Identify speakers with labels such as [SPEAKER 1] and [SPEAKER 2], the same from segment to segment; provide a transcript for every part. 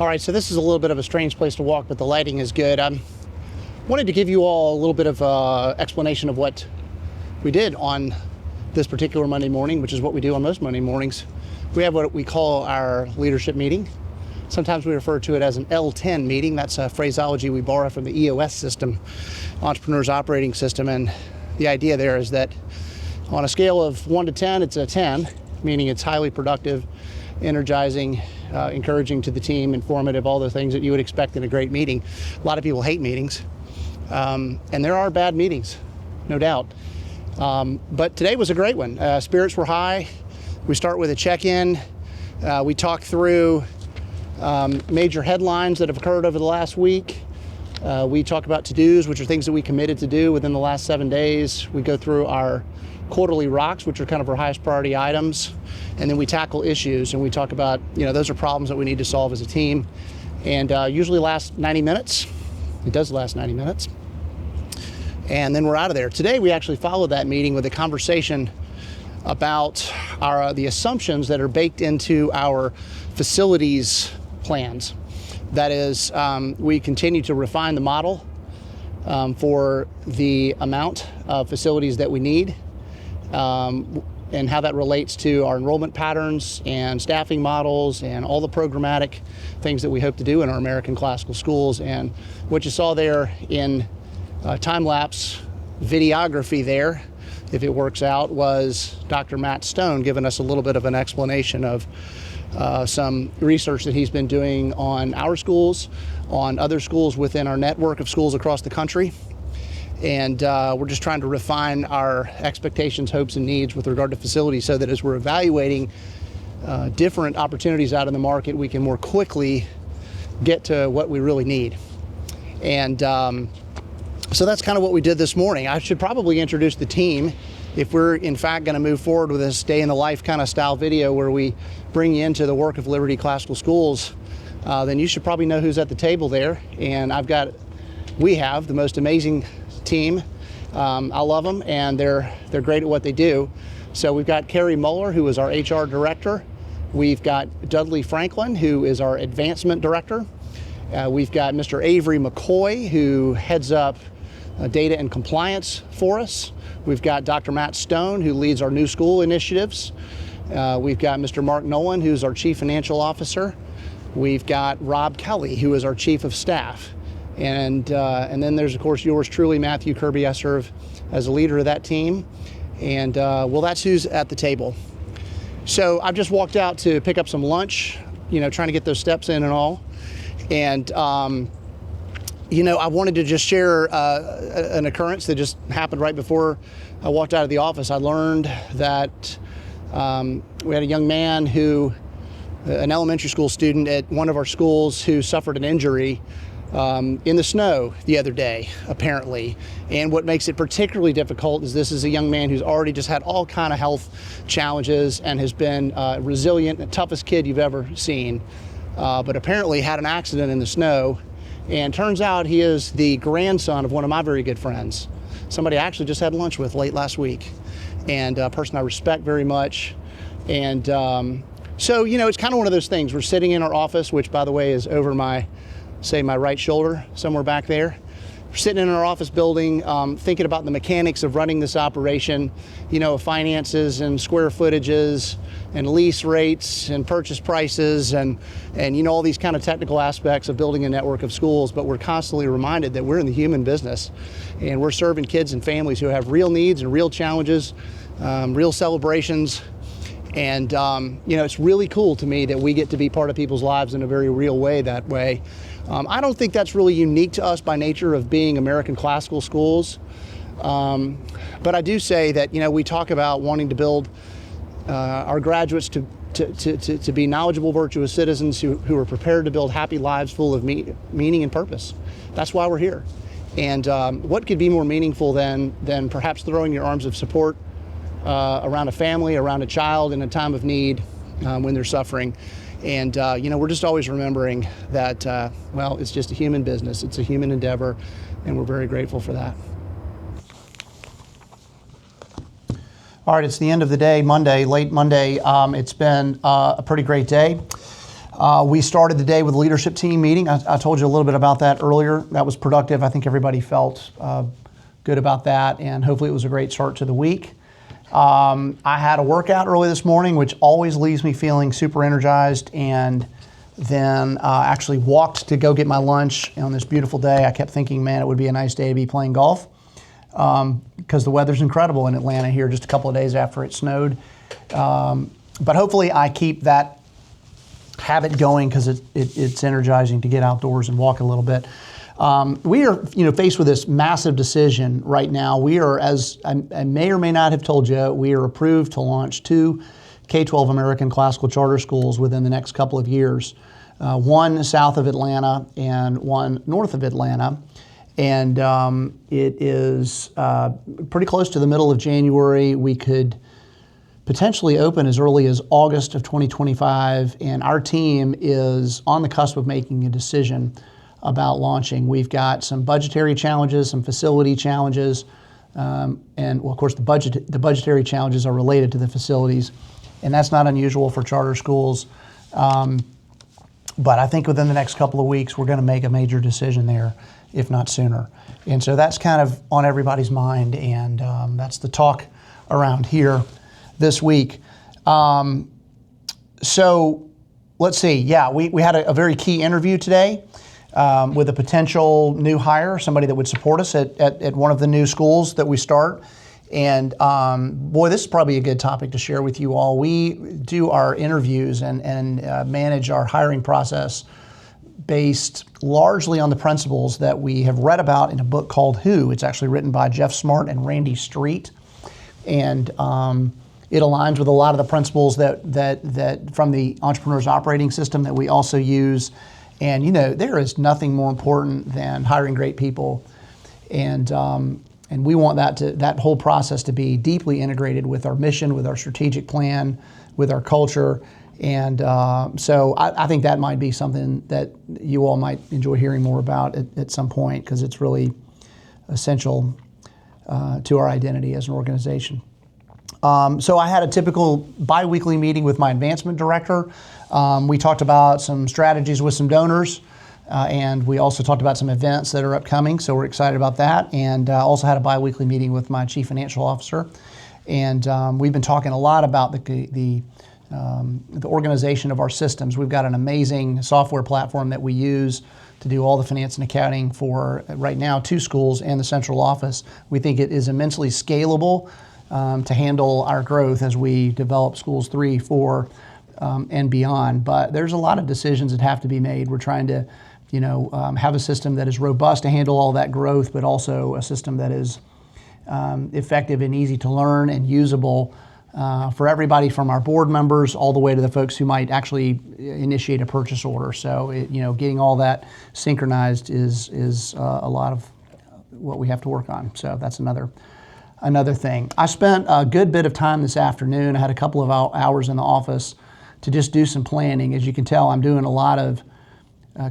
[SPEAKER 1] All right, so this is a little bit of a strange place to walk, but the lighting is good. I wanted to give you all a little bit of explanation of what we did on this particular Monday morning, which is what we do on most Monday mornings. We have what we call our leadership meeting. Sometimes we refer to it as an L10 meeting. That's a phraseology we borrow from the EOS system, Entrepreneur's Operating System. And the idea there is that on a scale of 1 to 10, it's a 10, meaning it's highly productive, energizing, encouraging to the team, informative, all the things that you would expect in a great meeting. A lot of people hate meetings, and there are bad meetings, no doubt. But today was a great one. Spirits were high. We start with a check-in. We talk through major headlines that have occurred over the last week. We talk about to-dos, which are things that we committed to do within the last 7 days. We go through our quarterly rocks, which are kind of our highest priority items. And then we tackle issues, and we talk about, those are problems that we need to solve as a team. And usually lasts 90 minutes. It does last 90 minutes. And then we're out of there. Today, we actually followed that meeting with a conversation about the assumptions that are baked into our facilities plans. That is, we continue to refine the model for the amount of facilities that we need, and how that relates to our enrollment patterns and staffing models and all the programmatic things that we hope to do in our American classical schools. And what you saw there in time-lapse videography there, if it works out, was Dr. Matt Stone giving us a little bit of an explanation of some research that he's been doing on our schools, on other schools within our network of schools across the country. And we're just trying to refine our expectations, hopes, and needs with regard to facilities so that as we're evaluating different opportunities out in the market, we can more quickly get to what we really need. And so that's kind of what we did this morning. I should probably introduce the team. If we're in fact going to move forward with this day in the life kind of style video where we bring you into the work of Liberty Classical Schools, then you should probably know who's at the table there. And we have the most amazing team. I love them, and they're great at what they do. So we've got Carrie Muller, who is our HR director. We've got Dudley Franklin, who is our advancement director. We've got Mr. Avery McCoy, who heads up data and compliance for us. We've got Dr. Matt Stone, who leads our new school initiatives. We've got Mr. Mark Nolan, who's our chief financial officer. We've got Rob Kelly, who is our chief of staff. And then there's, of course, yours truly, Matthew Kirby. I serve as a leader of that team. And well, that's who's at the table. So I've just walked out to pick up some lunch, trying to get those steps in and all. And I wanted to just share an occurrence that just happened right before I walked out of the office. I learned that we had a young man an elementary school student at one of our schools who suffered an injury in the snow the other day, apparently. And what makes it particularly difficult is this is a young man who's already just had all kind of health challenges and has been resilient, the toughest kid you've ever seen, but apparently had an accident in the snow. And turns out he is the grandson of one of my very good friends, somebody I actually just had lunch with late last week, and a person I respect very much. And so, it's kind of one of those things. We're sitting in our office, which, by the way, is over my right shoulder, somewhere back there. We're sitting in our office building, thinking about the mechanics of running this operation, finances and square footages and lease rates and purchase prices and all these kind of technical aspects of building a network of schools. But we're constantly reminded that we're in the human business, and we're serving kids and families who have real needs and real challenges, real celebrations. And, it's really cool to me that we get to be part of people's lives in a very real way that way. I don't think that's really unique to us by nature of being American classical schools. But I do say that, we talk about wanting to build our graduates to be knowledgeable, virtuous citizens who are prepared to build happy lives full of meaning and purpose. That's why we're here. And what could be more meaningful than perhaps throwing your arms of support around a family, around a child in a time of need when they're suffering. And, we're just always remembering that, it's just a human business. It's a human endeavor, and we're very grateful for that. All right, it's the end of the day, Monday, late Monday. It's been a pretty great day. We started the day with a leadership team meeting. I told you a little bit about that earlier. That was productive. I think everybody felt good about that, and hopefully it was a great start to the week. I had a workout early this morning, which always leaves me feeling super energized, and then actually walked to go get my lunch on this beautiful day. I kept thinking, man, it would be a nice day to be playing golf because the weather's incredible in Atlanta here just a couple of days after it snowed. But hopefully I keep that habit going because it's energizing to get outdoors and walk a little bit. We are, faced with this massive decision right now. We are, as I may or may not have told you, we are approved to launch 2 K-12 American classical charter schools within the next couple of years. One south of Atlanta and one north of Atlanta. And it is pretty close to the middle of January. We could potentially open as early as August of 2025, and our team is on the cusp of making a decision about launching. We've got some budgetary challenges, some facility challenges, and well, of course the budgetary challenges are related to the facilities, and that's not unusual for charter schools. But I think within the next couple of weeks we're going to make a major decision there, if not sooner. And so that's kind of on everybody's mind, and that's the talk around here this week. So let's see. Yeah, we had a very key interview today with a potential new hire, somebody that would support us at one of the new schools that we start. And boy, this is probably a good topic to share with you all. We do our interviews and manage our hiring process based largely on the principles that we have read about in a book called Who. It's actually written by Jeff Smart and Randy Street. And it aligns with a lot of the principles that from the Entrepreneur's Operating System that we also use. And there is nothing more important than hiring great people, and we want that whole process to be deeply integrated with our mission, with our strategic plan, with our culture. And so I think that might be something that you all might enjoy hearing more about at some point, because it's really essential to our identity as an organization. So I had a typical bi-weekly meeting with my advancement director. We talked about some strategies with some donors, and we also talked about some events that are upcoming, so we're excited about that. And also had a bi-weekly meeting with my chief financial officer. And we've been talking a lot about the organization of our systems. We've got an amazing software platform that we use to do all the finance and accounting for, right now, 2 schools and the central office. We think it is immensely scalable to handle our growth as we develop schools 3, 4, and beyond. But there's a lot of decisions that have to be made. We're trying to, have a system that is robust to handle all that growth, but also a system that is effective and easy to learn and usable for everybody from our board members all the way to the folks who might actually initiate a purchase order. So, getting all that synchronized is a lot of what we have to work on. So that's another thing. I spent a good bit of time this afternoon. I had a couple of hours in the office to just do some planning. As you can tell, I'm doing a lot of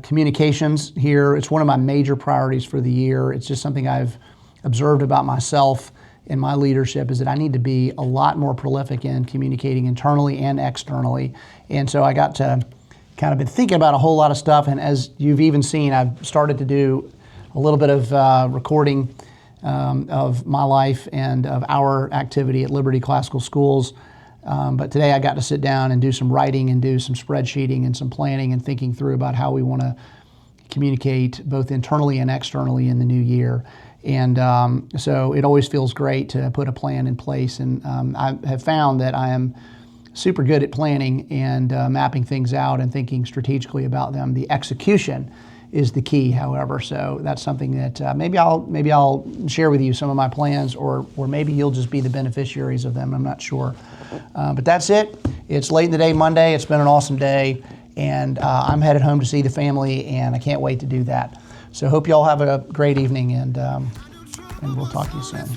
[SPEAKER 1] communications here. It's one of my major priorities for the year. It's just something I've observed about myself in my leadership, is that I need to be a lot more prolific in communicating internally and externally. And so I got to kind of been thinking about a whole lot of stuff. And as you've even seen, I've started to do a little bit of recording of my life and of our activity at Liberty Classical Schools. But today I got to sit down and do some writing and do some spreadsheeting and some planning and thinking through about how we want to communicate both internally and externally in the new year. And so it always feels great to put a plan in place. And I have found that I am super good at planning and mapping things out and thinking strategically about them. The execution is the key, however. So that's something that maybe I'll share with you some of my plans, or maybe you'll just be the beneficiaries of them. I'm not sure. But that's it. It's late in the day Monday. It's been an awesome day, and I'm headed home to see the family, and I can't wait to do that. So hope you all have a great evening, and we'll talk to you soon.